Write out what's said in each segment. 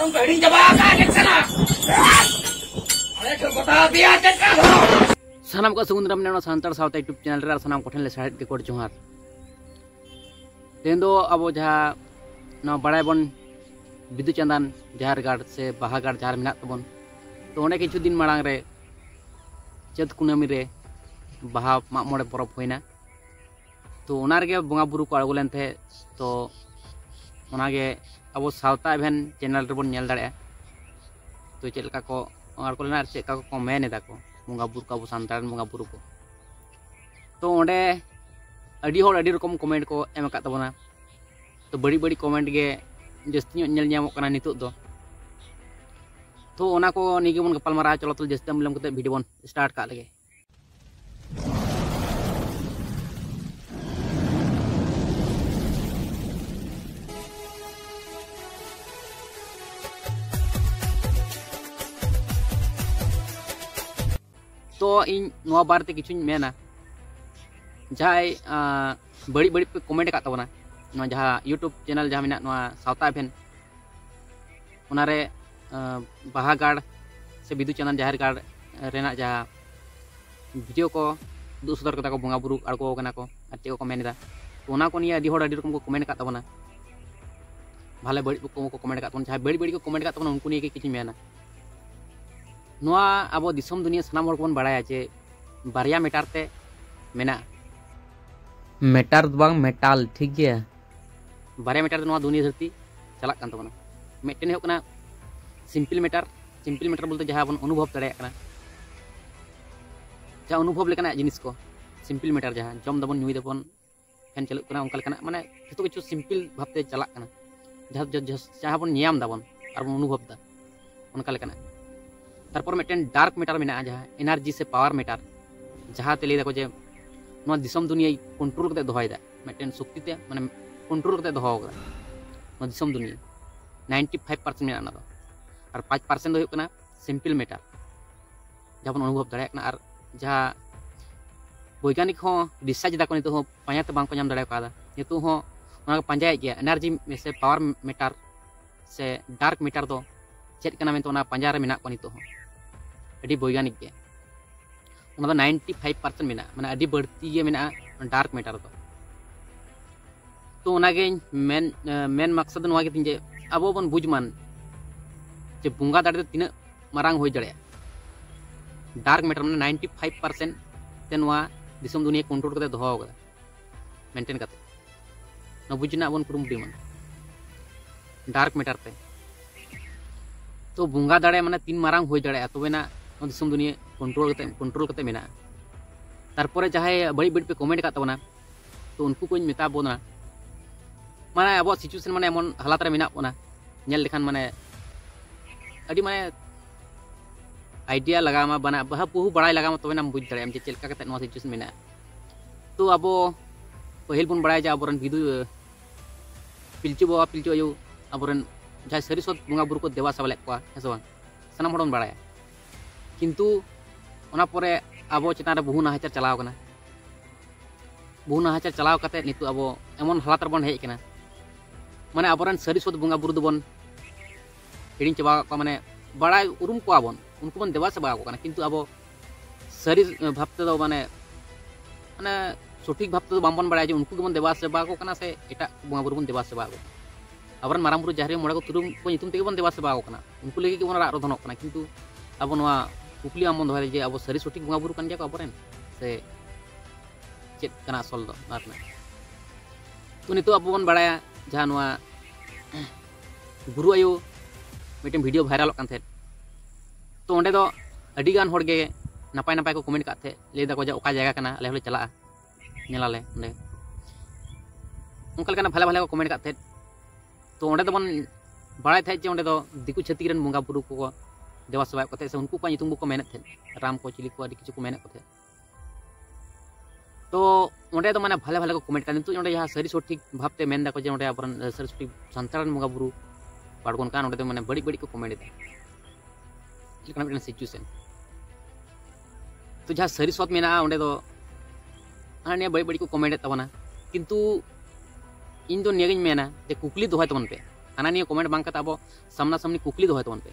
धर्म को हिड़ी जबा का चेकना अरे तो बता दिया चेका सानाम को सगुन रमने सांतार सावता यूट्यूब चैनल रे सानाम कोठन ले साइड के कोड जोहार तेन दो अब जहाँ ना बड़ाई बन बिदु चंदन जहार गाड़ से बाहागाड़ जहार मेना तबन तो ओने किछु दिन मांग रे चैत कुनामी रे बाहा माग मोड़े परब होइना तो ओनारगे बंगा बुरु को अड़गो लेन थे तो ओनागे अब सावता इवेंट चैनल रे बन नेल दाड़े तो चेद लका को अड़गो लेना चेद लका को मेन एदा को बंगा बुरु को अब सानतार बंगा बुरु को तो ओंडे अड़ी होड़ अड़ी रकम कमेंट को एम अकाद तबना तो बड़ी बड़ी कमेंट गे जस्ती नेल ᱧᱟᱢᱚᱜ ᱠᱟᱱᱟ ᱱᱤᱛᱚᱜ ᱫᱚ तो ओना को निगे बन गपालमारा चलो तो जस्ती अमलम कते वीडियो बन स्टार्ट का लगे तो इन नोआ बार ते किछुñ मेना जहाय बड़ी बड़ी पे कमेंट का तबना नोआ जहां यूट्यूब चैनल जहां मेना नोआ सावता इवेंट ओनारे बाहागाड़ से बिदु चंदन जहार गाड़ रेना जहां वीडियो को दु सदर कता को बंगा बुरु अड़को कना को और चे को मेनदा तो ओना को निया अडी होड़ अडी रकम को कमेंट का तबना भाले बड़ी को कमेंट का तबन जहां बड़ी बड़ी को कमेंट का तबन उनको निया के किछ मेना नोआ अब दिसम दुनिया सनाम होड़ कोन बड़ाया जे बारिया मेटार ते मेना मेटार बांग मेटाल ठीक गया बारिया मेटार नोआ दुनिया धरती चला कान तबना मेटेन हो कना सिंपल मेटार बोलते जहां बन अनुभव दड़े कना जहां अनुभव लेकना जिनिस को सिंपल मेटार जहां जम दबन नुई दबन फैन चलु कना उनका लेकना माने जतो किछु सिंपल भाबते चला कना जहां बन नियम दबन और बन अनुभव दा उनका लेकना तारपर मेटेन डार्क मेटार मेना जहां एनर्जी से पावर मेटार जहां ते लेदा को जे नोआ दिसम दुनिया कंट्रोल करते दोहायदा मेटेन शक्ति ते माने कंट्रोल करते दोहो करा नोआ दिसम दुनिया 95% मेना ना और 5% हो कना सिंपल मेटार जहां अनुभव दाड़े कना और जहां वैज्ञानिक हो रिसर्च दाको नितो हो पायाते बांग को नाम दाड़े कादा नितो हो ओना को पंजाय गया एनर्जी में से पावर मेटार से डार्क मेटार दो चेक कना में तो ओना पंजा रे मेना को नितो हो अडी वैज्ञानिक गया ओना दो 95% मेना माने अडी बढ़ती ये मेना डार्क मेटार दो तो ओना गे मेन मकसद नोआ गे तिंजे अब बन बुझमान जे बुंगा दाड़े तीना मारांग हो दाड़े डार्क मेटर माने 95% ते नोआ दिसम दुनिया कंट्रोल करते दोहो कदा मेंटेन करते न बुझना बन कुरुमुटी मन डार्क मेटर ते तो बुंगा दाड़े माने तीन मारांग हो दाड़े तबेना दिसम दुनिया कंट्रोल करते मेना तारपरे चाहे बड़ी बड़ी पे कमेंट का तबना तो उनको कोई मेता बोना माने अब सिचुएशन माने एमन हालात रे मेना बोना नेल लेखान माने अडी माने आइडिया लगामा बना बहा बहु बड़ाई लगामा तबे नाम बुझ दाड़े जे चेलका कते नो सिचुएशन मेना तो अब पहिल बन बड़ाई जा अबरन बिदु पिलचु बाबा पिलचु आयु अबरन जहां सरी सत बंगा बुरु को देवा सबले को हेसवा सनाम होडन बड़ाया किंतु ओना परे अब चेतान रे बहु नाहाचार चलाव कना बहु नाहाचार चलाव कते नितु अब एमन हालात रे बन हेज कना माने अबरन सरी सत बंगा बुरु दबन हिडिन चबा को माने बड़ाई उरुम को आबन उनको बन देवा सबा को कना किंतु अब सरी भाबते दो माने माने सठिक भाबते दो बामबन बड़ाई जे उनको बन देवा सबा को कना से एटा बंगा बुरु बन देवा सबा को अबरन माराम बुरु जाहरे मोड़ा को तुरुम को नितुम तेगे बन देवा सबा को कना उनको लेगे के बन रा रोधनक कना किंतु अब नोआ कुकली आमन दोहाय जे अब सरी सठिक बंगा बुरु कन जे को अबरन से चेत कना असल दो नारना तो नितो अब बन बड़ाया जहां नोआ गुरु आयु मिटे वीडियो वायरल कान थे तो ओंडे दो अडी गान होड़ गे नपाय नपाय को कमेंट का थे ले दा को जा ओका जगह कना ले होले चला नेलाले ओंडे उनकल कना भले भले को कमेंट का थे तो ओंडे दो बन बड़ाय थे जे ओंडे दो दिकु छती रन बंगा बुरु को देवा सेवा को थे से उनको को नितुम को मेनत थे राम को चिली को अडी किछु को मेनत को थे तो ओंडे दो माने भले भले को कमेंट का नितु ओंडे जहां सरी सठिक भाबते मेन दा को जे ओंडे अबरन सरी सठिक संतारन बंगा बुरु पाड़गोन कान ओंडे माने बड़ी बड़ी को कमेंट दा लेकिन मिटन सिचुएशन तो जहां सरी सत मेना ओंडे दो हाने बड़ी बड़ी को कमेंट तबना किंतु इन दो नियगिन मेना जे कुकली दोहाय तबन पे हाना निया कमेंट बांग कता अब सामना सामनी कुकली दोहय तबन पे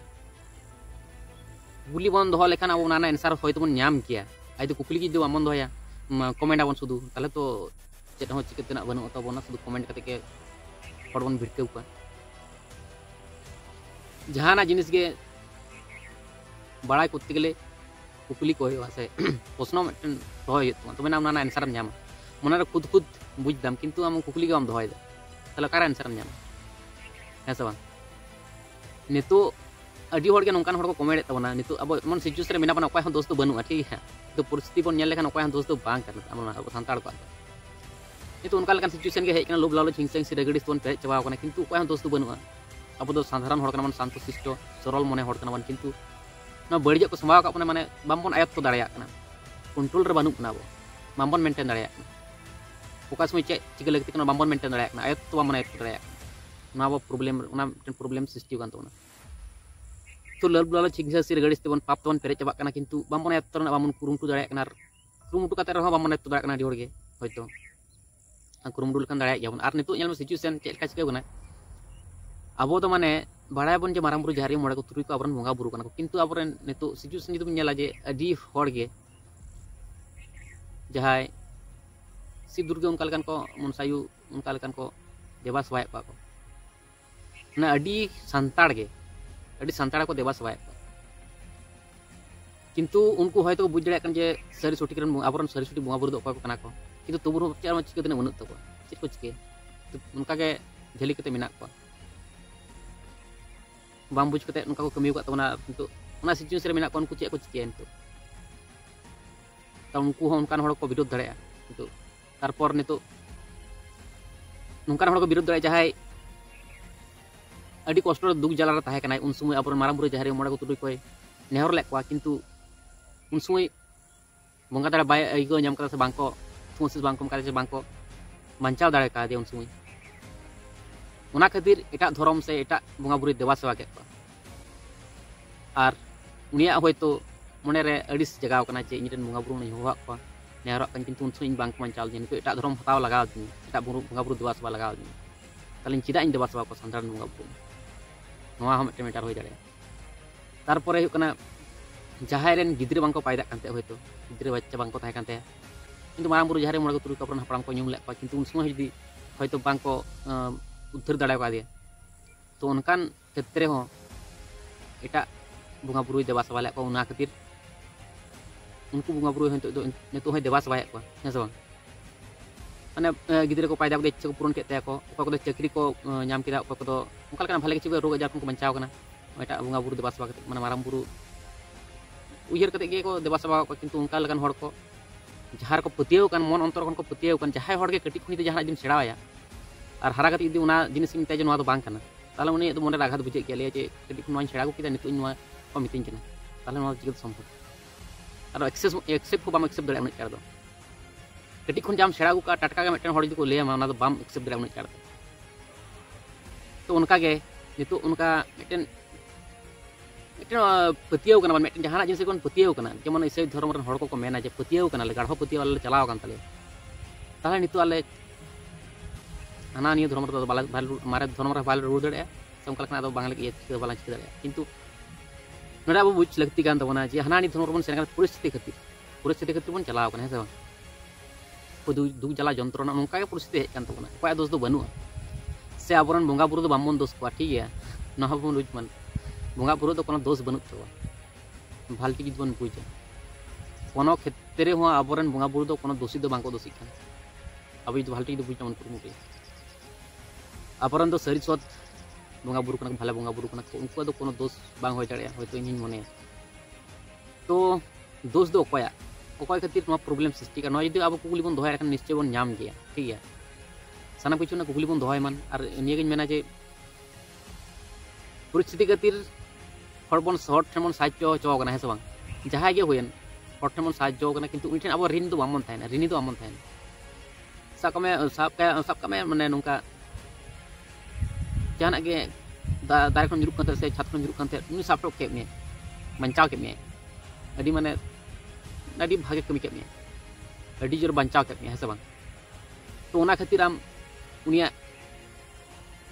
कुकली बन दोह लेखान अब नाना एंसार होय तबन ᱧᱟᱢ किया आई तो कुकली जो बामन दोहया कमेंट आबन सुदू ताले तो चेत हो चिकेतना बनू तबना सुदू कमेंट कते के हड़ बन भिड़काव का जहाना जिनिस गे बड़ा करते गेले कुकली को से प्रश्न मिट्टन दोहय तब नाना एंसार नामा मन खुद खुद बुझदाम किंतु आम कुकली के दोहयदा ताले अकारे एंसार नामा है से नितो अड़ी हड़ के नौकान हड़ को कमेंट तबना नितो अब मन सिचुएशन मेना बना अकय दोस्त बनुआ ठीक है तो परिस्थिति बन लेखान अकय दोस्त बांग करना अब सानताड़ को नितो उनका लेकान सिचुएशन के हेकना लोभ लालच हिंसा हिंसी रगड़ी बन पेज चाबा कना किंतु अकय दोस्त बनुआ अब दो साधारण हड़ कना मन शांत शिष्ट सरल मने हड़ कना मन किंतु ना बड़िया को संभाव का माने बामबन आयत्त दाड़िया कना कंट्रोल रे बानुक कना अब बामबन मेंटेन दाड़िया ओका समय चे चिका लगती कना बामबन मेंटेन दाड़िया कना आयत्त बामबन आयत्त दाड़िया ना अब प्रॉब्लम सृष्टि कान तबना तो लोभ लालच हिंसा हिंसी रगड़ी बन पाप तबन पेरेज चाबा कना किंतु बामबन आयत्त रना बामबन कुरुमुटु दाड़िया कना कुरुमुटु काते रहो बामबन आयत्त दाड़िया कना अड़ी हड़गे होयतो कुरुमुटु लेखान दाड़िया गयाबन आर नितो नेल सिचुएशन चेक का चिका कना अब तो माने बाड़ा बन जो माराम बुरु जहारी मोड़े को तुरुई को आबरन बोंगा बुरु कना किंतु आबरन नितो सिचुएशन जो नेला जे अडी हड़गे जहाय शिव दुर्गे उनका लेकान को मनसायु उनका लेकान को देवा सवाय को ना अडी संताड़ को देवा सवाय को किंतु उनको हयतो बुझ दड़े कन जे सरी सठी करन आबरन सरी सठी बोंगा बुरु दो अकय को कना को किंतु तबुर चार चिका दिन बनut तको चेक को चिके तो उनका के झेली कते मेना को बाम बुझ कते उनका को कमी का तबना किंतु उना सिचुएशन रे मेना को उनको चेक को चिके नितो त उनको उनकान हड़ को विरोध दड़े किंतु तारपर नितो उनकान हड़ को विरोध दड़े जहाय अड़ी कष्ट दुख जला रे ताहे कनाय उन समय अब माराम बुरु जहारी मोड़े को तुरुई को नेहर ले को किंतु उन समय बोंगा दाड़ा बाय आइगो नाम करा से बांको थोंसिस बांको का से बांको मानचाव दाड़े का दे उन समय उना खातिर एटा धर्म से एटा बोंगा बुरु देवा सेवा के आर उनिया होयतो मने रे अड़िस जगाव कना चे इनरेन बोंगा बुरु नहीं होवा को नेहर कन किंतु उन समय बांको मानचाव दिन तो एटा धर्म हताव लगाव दिन एटा बोंगा बुरु देवा सेवा लगाव दिन तालिन चिदा इन देवा सेवा को साधारण बोंगा बुरु नोआ हम मेटर होय दाड़े तारपरे हुई कना जहाय रेन गिद्रे बांको पायदा कानते होयतो गिद्रे बच्चा बांको ताहे कानते किंतु माराम बुरु जहारे मोड़े को तुरुई को अपन हपड़ाम को ᱧᱩᱢ ले को किंतु उन समय जदी होयतो बांको उद्धार दाड़ा का दिया तो उनकान क्षेत्र हो एटा बोंगा बुरु देवा सेवा ले को उना खातिर उनको बोंगा बुरु नितो देवा सेवा को है से माने गिद्रे को पायदा को इच्छा को पूरण केते को ओका को चाकरी को नाम किदा ओका को उनका लेकान भाले किछि रोग आजार को बंचाव कना एटा बोंगा बुरु देवा सेवा माने माराम बुरु उयहर कते गे को देवा सेवा को किंतु उनका लेकान हड़ को जहार को पतियव कान मन अंतर को पतियव कान जहाय हड़ के कटी खुनी जहाना जिन सेड़ाया और हारा कते उना जिनिस मिते जे नोआ दो बांग कना ताले उनी तो मन रे आघात बुझे के लिए जे कटी खुन सेड़ा को किदा नितो नोआ को मितिन कना ताले नोआ चिकित संभव और एक्सेप्ट को बाम एक्सेप्ट दड़े उनी चार दो कटी खुन जाम सेड़ा को टटका के मिटन हड़ को ले मा बाम एक्सेप्ट दड़े उनी चार तो उनका गे नितो उनका मिटन पतियव कना मिटन जहाना जिनिस कोन पतियव कना जेमन इसे धर्म रन हड़ को मेना जे पतियव कना ले गाढ़ो पतियव वाले चलाव कान ताले ताले नितो आले हाना नियो धर्म रे मारे धर्म रे बाल रुड़ दड़े संकल कना दो बांगले के चिका बाला चिका दड़े किंतु नडा अब बुझ लगती कान तबना जे हाना नि धर्म बन सेना परिस्थिति खातिर बन चलाव कना है से दुख जला जंत्रणा नोंका के परिस्थिति हे कान तबना कोया दोष दो बनुआ से आबरन बोंगा बुरु दो बामबन दोष को ठीक है ना बन रुज मन बोंगा बुरु दो कोनो दोष बनुत तो भालटी जी बन बुझा कोनो क्षेत्र हो आबरन बोंगा बुरु दो कोनो दोषी दो बांको दोषी कान अब ई भालटी दो बुझा मन कुरुमुटे आबरन दो सरी सत बोंगा बुरु कना भाले बोंगा बुरु कना उनको दो कोनो दोष बांग होय दाड़े होयतो इन मने तो दोष दो कोया ओकय खातिर नो प्रॉब्लम सृष्टि का नो यदि अब कुकुली बन दोहाय रखन निश्चय बन नाम गया ठीक है साना किछु ना कुकुली बन दोहाय मान और निये गन मेना जे परिस्थिति खातिर हड़बन शॉर्ट ठेमन साहाय्य चो कना है से बांग जहाय गे होयन हॉट ठेमन साहाय्य कना किंतु उठेन अब ऋण दो बामन थायना ऋणी दो बामन थायना साब का माने नोंका जहाना गे दारे खन जुरुक से छात खन जुरुक उनी साब टोक के मे बंचाव के मे अडी माने अडी भागे कमी के मे अडी जोर बंचाव के मे है से बांग तो उना खातिर आम उनिया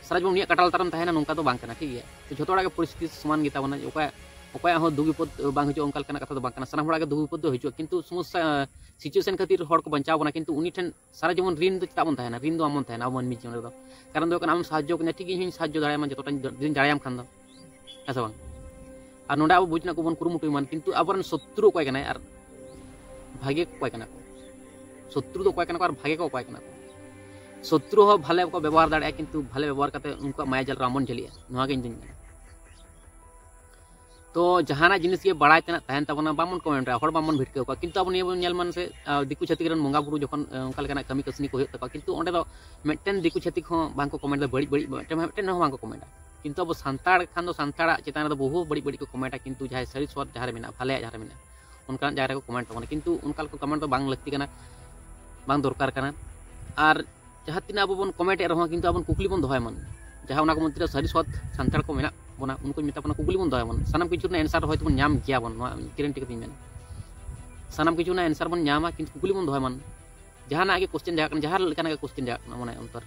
सारा जीवन कटाल तारम तहना नौका तो बांग ठीक है। तो जो के परिस्थिति समान गीता बना अकोया दुख विपद बांग हिजो ओनका कथा तो बांग सानाम हड़ा दुख विपद हिजो किंतु समस्या सिचुएशन खातिर हड़ को बचाव बना किंतु उनी ठेन सारा जीवन ऋण तो चेता बन तहना ऋण तो आमन तहना मानवी जीवन रे कारण दो आम साहाय्य कने ठीक इन साहाय्य दाड़ा जो दिन दाड़ायाम खान दो ऐसा बांग और नोडा अब बुझना को बन कुरुमुटु मान किंतु अबरन शत्रु अकोय कना और भागे अकोय कना शत्रु तो अकोय कना और भागे को अकोय कना शत्रु हो भाले को व्यवहार दाड़ा किंतु भाले व्यवहार करते उनका माया जल रामन जलिया नोआ के इंजन तो जहाना जिनिस के बड़ाई तेना तहन तबना बामन कमेंट हड़ बामन भिटके को किंतु अब निये नेल मन से दिकु छतिक रन मंगा बुरु जखन उनका लेना कमी कसनी को होत किंतु ओंडे दो मेटेन दिकु छतिक हो बांको कमेंट बड़ी बड़ी मेटेन हो बांको कमेंट किंतु अब सांताड़ खान दो सांताड़ा चेतान दो बहु बड़ी बड़ी को कमेंट किंतु जहां सरी स्वाद जहां मेना भाले जहां मेना उनका जहां को कमेंट तबना किंतु उनका को कमेंट दो बांग लगती कना बांग दरकार कना और जहां तिना अब बन कमेंट रहो किंतु अब कुकली बन दोहाय मन जहां उना को मंत्री सरी स्वाद सांताड़ को मेना बना उनको मिता बना कुकली बन दोहाय मन सानाम किछु ना आंसर होय तो नाम गया बन गारंटी कती मेन सानाम किछु ना आंसर बन नामा किंतु कुकली बन दोहाय मन जहां आगे क्वेश्चन जहां लेकाना क्वेश्चन जहां माने अंतर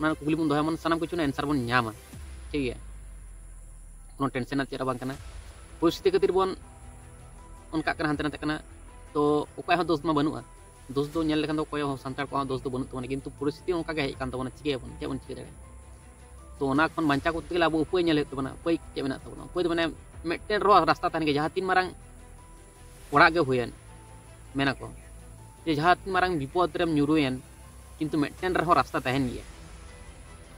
ना कुकली बन दोहाय मन सानाम किछु ना आंसर बन नामा ठीक है कोनो टेंशन चेरा बांग कना परिस्थिति खातिर बन उनका कना हंते नते कना तो ओकाय हो दोस्त मा बनुआ दोस्त दो नेल लेखान दो कोय हो संतार को दोस्त दो बनु तो किंतु परिस्थिति उनका के हेज कान तबना चिके बन के बन चिके दाड़े तो ओना खन बांचा को तगला अब उपाय नेल तबना उपाय के मेना तबना उपाय माने मेटेन रो रास्ता तहन के जहां तीन मारंग ओड़ा के होयन मेना को जे जहां तीन मारंग विपद रेम न्यूरुयन किंतु मेटेन रहो रास्ता तहन गया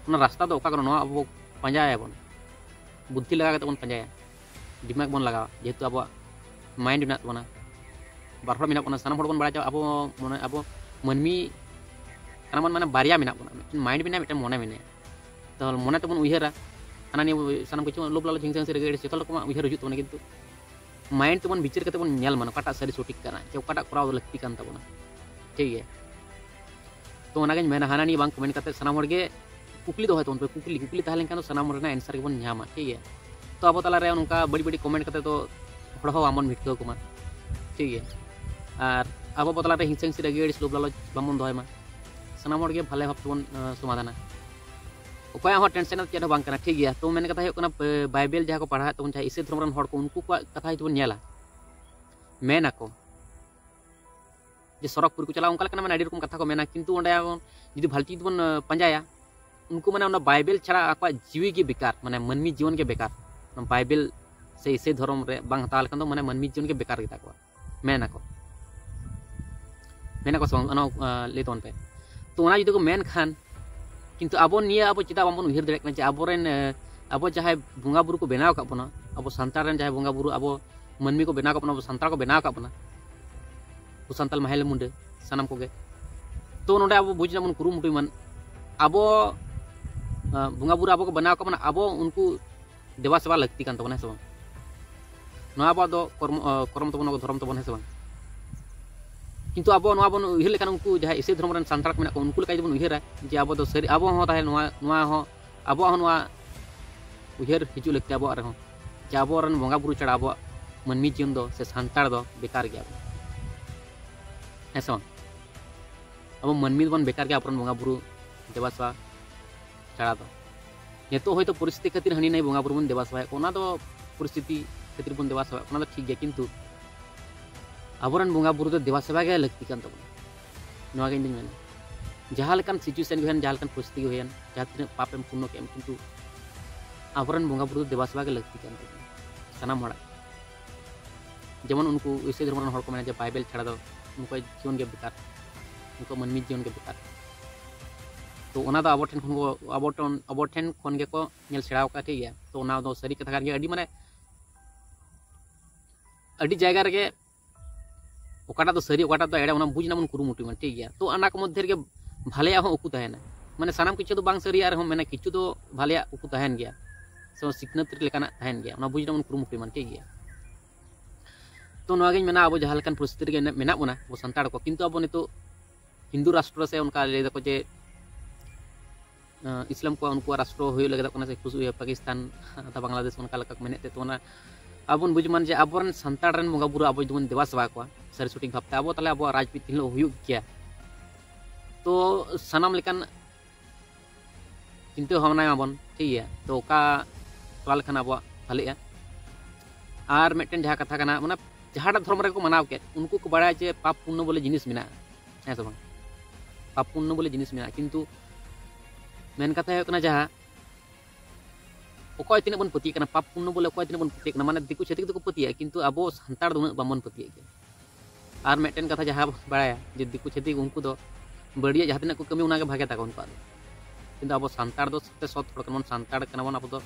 ओना रास्ता दो ओका करो नो अब पंजाया बन बुद्धि लगा के बन पंजाया दिमाग बन लगा जेतु अब माइंड ना तबना बारहड़ मेना बना सानाम हड़ बन बड़ा अब मन अब मनमी काना माने बारिया मेना बना माइंड मेना मिटन मने मेने तो मने तबन उयहरा हाना नि सानाम किछु लोभ लालच हिंसा से रेगेड़ सेतल को उयहर हिजु तबन किंतु माइंड तबन विचार करते बन नेल मन काटा सरी सोटिक कना जे काटा कराव लगती कान तबना ठीक है। तो ओनागे मेना हाना नि बांग कमेंट करते सानाम हड़ गे कुकली दो है तो कुकली कुकली ताहलेन कान सानाम हड़ ना आंसर के बन न्यामा ठीक है। तो अब तला रे उनका बड़ी बड़ी कमेंट करते तो हड़ हो आमन भिटको कुमा ठीक है और अब बदला रे हिंसा से रेगेड़ लोभ लालच बामन दोय मा सानाम हड़ गे भाले भाव तबन समाधाना ओकाय हो टेंशन चेद बांग कना ठीक है। तो मेन कथा हो कना बाइबल जहां को पढ़ा तो जहां इसे धर्म रन हड़ को उनको कथा हित बन नेला मेना को जे सरकपुर को चला उनका कना माने अडी रकम कथा को मेना किंतु ओंडे जदि भालती बन पंजाया उनको माने बाइबल छड़ा आका जीवी के बेकार माने मनमी जीवन के बेकार बाइबल से इसे धर्म रे बांग हताल कन माने मनमी जीवन के बेकार गिता को मेना को ले तो पे तो ओना जदि को मेन खान किंतु अब निया अब चिता बाबन उहिर दरे कना अबोरेन अब जहां बंगा बुरु को बनाव का बना अब संतार रेन जहां बंगा बुरु अब मनमी को बनाव का बना अब संतार को बनाव का बना तो संताल महल मुंडे सनम को गे तो नोडे अब बुझना मन कुरु मुटुई मन अब बंगा बुरु अब को बनाव का बना अब उनको देवा सेवा लगती कान तबना से नोआ अब दो कर्म तबन धर्म तबन है से किंतु अब नोआ बन उहिर लेकान उनको जहां इसे धर्म रन संतार को उनको लेका बन उहिर जे अब दो सरी अब हो ताहे नोआ हो अब हो नोआ उहिर हिजु लगते अब रहो जे अब रन बंगा बुरु चढ़ा अब मनमी जीवन दो से संतार दो बेकार गया ऐसा अब मनमी बन बेकार गया अपन बंगा बुरु देवासवा चढ़ा दो ये तो होय तो परिस्थिति खातिर हनी नहीं बंगा बुरु बन देवासवा ओना दो परिस्थिति खातिर बन देवासवा ओना दो ठीक गया किंतु अबरन बंगा बुरु दो देवा सेवा के लगती कान तबन नोआ के इंदिन मेना जहां लेकान सिचुएशन गहन जहां लेकान परिस्थिति गहन जहां तीन पापेम पुण्य के किंतु अबरन बंगा बुरु देवा सेवा के लगती कान तबन सनाम हड़ा जेमन उनको इसे धर्म हड़ को मेना जे बाइबल छड़ा दो उनको जीवन के बेकार उनको मनमी जीवन के बेकार तो ओना दो अब ठेन खन के को नेल सेड़ाव का ठीक है। तो ओना दो सरी कथा कान गे अडी माने अडी जायगा रे ओकाटा तो सरी ओकाटा तो एड़ा ओना बुझना मन कुरुमुटु मन ठीक है। तो अना को मध्य रे भालेया हो उकु तहना माने सानाम किछु तो बांग सरिया रे माने किछु तो भालेया उकु तहन गया सो सिकनत लेकाना तहन गया ओना बुझना मन कुरुमुटु मन ठीक है। तो नोआ गे मेना अब जहां लेकान परिस्थिति गे मेना बना वो संताड़ को किंतु अब नितो हिंदू राष्ट्र से उनका ले दको जे इस्लाम को उनको राष्ट्र होय लगे दको से खुश पाकिस्तान अथवा बांग्लादेश उनका लका मेने तो ना अब बुझ मान जे अब संताड़ रन बंगा बुरु अब जमन देवा सेवा को सर शूटिंग भापते अब ताले अब राजनीति हिलो हुयुग गया तो सनाम लेकान चिंता भावनायाबन ठीक है तो ओका करा लेखान अब भालेगा और मिट्टन जहाँ कथा कना माने जहाँ धर्म रे को मनाव के उनको को बड़ा जे पाप पुण्य बोले जिनिस मेना है से पाप पुण्य बोले जिनिस मेना किंतु मेन कथा है जहाँ अकय तीन बन पति पाप पुण्य बोले अकय तीन बन पति माने दिकु छेतिक तो पति किंतु अब सानतार उन बामन पति और मिट्टन कथा जहाँ बड़ा जे दिकु छेतिक उनको दो बढ़िया जहाँ तीन को कमी उनागे भागे तक उनको किंतु अब सानतार दो सत्य सत हड़कन सानतार कनाबन अब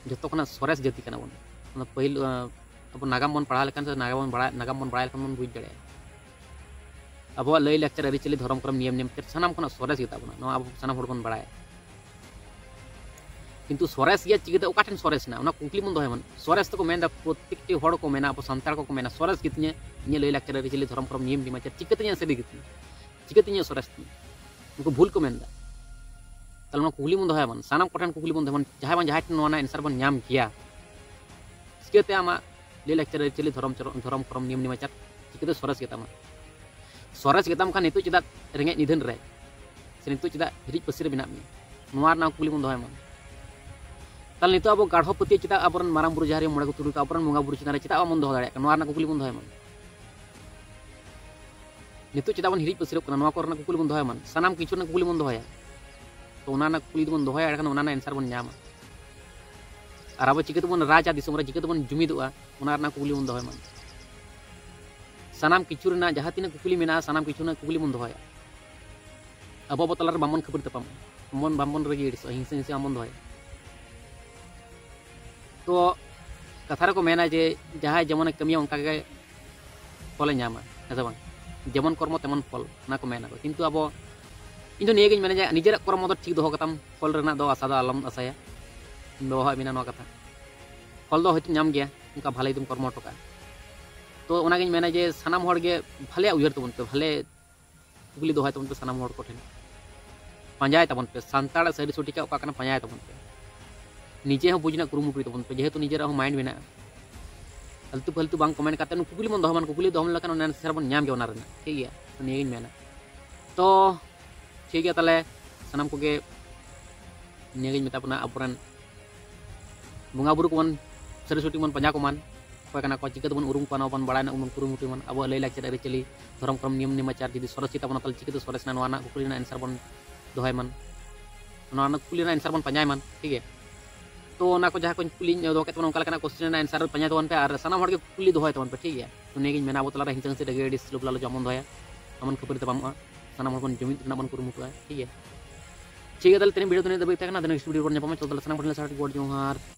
जो खना सरेस जाति कनाबन पहिल अब नागाम बन पढ़ा लेखान से नागाम बन बड़ा लेखान बन बुझ दाड़े अब लय लाक्चर आरिचाली धर्म करम नियम नियम सानाम खना सरेस गेताबना अब सानाम हड़ बन बड़ा किंतु सरेस गया चिकते ओकाठन सरेस ना कुकली मन दोहे मन सरेस तो को मेन प्रत्येकटी हड़ को मेना अब सानतार को मेना सरेस गितने इन लय लाक्चर आरिचाली धर्म करम नियम नियम चिकते सरी गितने चिकते सरेस उनको भूल को मेन ताले कुकली मन दोहे मन सानाम कोठन कुकली मन दोहे मन जहां बन जहां आंसर बन नाम किया चिकते आमा लय लाक्चर आरिचाली धर्म करम नियम नियम चिकते सरेस गेतामा सरेस गेताम खान नितो चेदा रेंगे निधन रे से नितो चेदा हिरिज पसिर बिना में नोआ ना कुकली मन दोहे मन ताल नितो अब गाढ़ो पति चेदा अबरन माराम बुरु जहारे मोड़े को तुरु का अबरन मंगा बुरु चेदा चेदा मन दोह दाड़े नोआ ना कुकली मन दोहे मन नितो चेदा बन हिरिज पसिर कना नोआ कोरना कुकली मन दोहे मन सानाम किछु ना कुकली मन दोहया तो ओना कुकली बन दोहया एखान ओना आंसर बन नामा और अब चिकते बन राजा दिसम रे चिकते बन जुमिदुआ ओना ना कुकली बन दोहे मन सानाम किछु रेना जहां तीन कुकली मेना सानाम किछु ना कुकली बन दोहया अब तलार बामन खबर तपाम मन बामन रे हिंसा हिंसा बन दोहया तो कथा को मेना जे जहाँ जेमन कमिया उनका के फल नामा है बांग जेमन कर्म तेमन फल ना को मेना किंतु अब इन निये मेना जे निजेर कर्म तो ठीक दोह कताम फल रेना दो आशा दो आलम आशाया दोहा मेना नो कथा फल दो हयतो नाम गया उनका भाले तुम कर्म टका तो ओनागिन मेना जे सानाम हड़ गे भाले उयहर तबन पे भाले कुकली दोहाय तबन पे सानाम हड़ को ठेन पांजाय तबन पे सानताड़ सरी सोटिका ओका कना पांजाय तबन पे निजे हो बुझना कुरुमुटुई तबन पे जेहेतु निजेर हो माइंड मेना फालतू फालतू बांग कमेंट काते कुकली मन दोहमान कुकली दोहम लकन ओना आंसर बन नाम गे ओना रेना ठीक गया तो नियेगिन मेना तो ठीक गया ताले सानाम को गे नियेगिन मेता पना अपुरन बुंगा बुरु को मन सरी सोटी मन पांजा को मान को चिकत बन उरुम पाना बन बड़ा उन कुरुमुटु मन अब लय लाक्चर आरिचाली धर्म करम नियम नियमाचार जुदी सरस चिता बन तल चिकते सरस ना कुकली आंसर बन दोहाय मन कुकली आंसर बन पांजाय मन ठीक है तो ना को जहाँ को कुली दो के तबन उनका क्वेश्चन आंसर पांजाय तबन पे और सानाम हड़ के कुकली दोहाय तबन पे ठीक है तो नेगिन मेना अब तला हिंसा हिंसा डगे डिस लुबला जमन दोहाया अमन खबर तबाम सानाम हड़ बन जुमिद ना बन कुरुमुटु ठीक है ताले तेरे वीडियो तो नहीं दबे तक ना नेक्स्ट वीडियो पर ᱧᱟᱯᱟᱢᱟ ᱪᱚᱞ ᱛᱟᱞᱟ ᱥᱟᱱᱟᱢ ᱦᱚᱲ ᱞᱮ ᱥᱟᱨᱴ ᱜᱚᱰ ᱡᱚᱦᱟᱨ